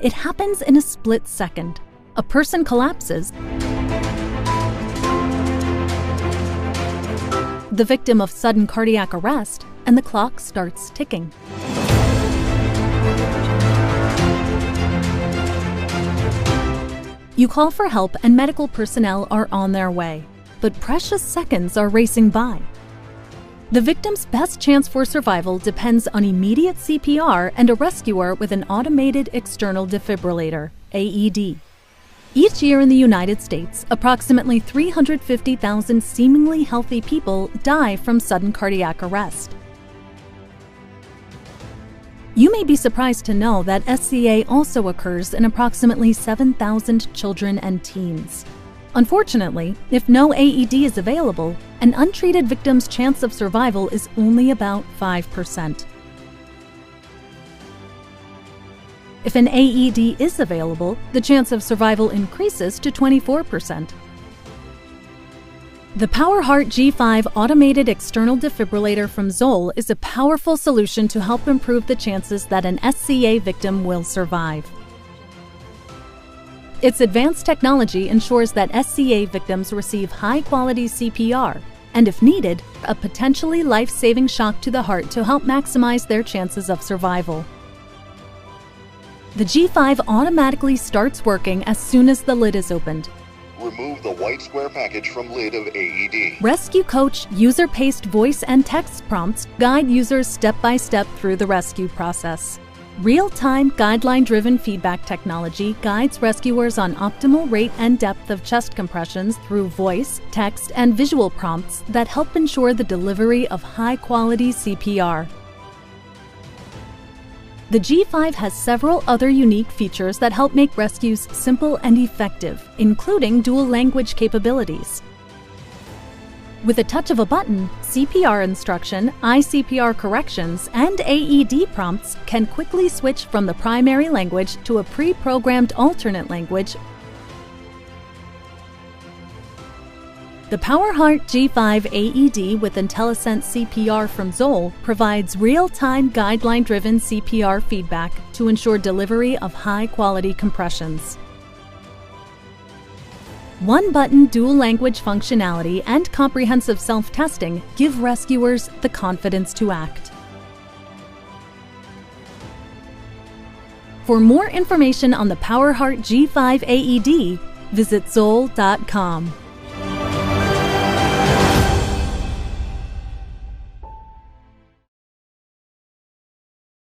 It happens in a split second. A person collapses. The victim of sudden cardiac arrest, and the clock starts ticking. You call for help and medical personnel are on their way, but precious seconds are racing by. The victim's best chance for survival depends on immediate CPR and a rescuer with an automated external defibrillator, AED. Each year in the United States, approximately 350,000 seemingly healthy people die from sudden cardiac arrest. You may be surprised to know that SCA also occurs in approximately 7,000 children and teens. Unfortunately, if no AED is available, an untreated victim's chance of survival is only about 5%. If an AED is available, the chance of survival increases to 24%. The Powerheart G5 automated external defibrillator from ZOLL is a powerful solution to help improve the chances that an SCA victim will survive. Its advanced technology ensures that SCA victims receive high-quality CPR and, if needed, a potentially life-saving shock to the heart to help maximize their chances of survival. The G5 automatically starts working as soon as the lid is opened. Remove the white square package from lid of AED. Rescue Coach user-paced voice and text prompts guide users step-by-step through the rescue process. Real-time guideline-driven feedback technology guides rescuers on optimal rate and depth of chest compressions through voice, text, and visual prompts that help ensure the delivery of high-quality CPR. The G5 has several other unique features that help make rescues simple and effective, including dual language capabilities. With a touch of a button, CPR instruction, ICPR corrections, and AED prompts can quickly switch from the primary language to a pre-programmed alternate language. The Powerheart G5 AED with Intellisense CPR from ZOLL provides real-time guideline-driven CPR feedback to ensure delivery of high-quality compressions. One-button dual-language functionality and comprehensive self-testing give rescuers the confidence to act. For more information on the Powerheart G5 AED, visit ZOLL.com.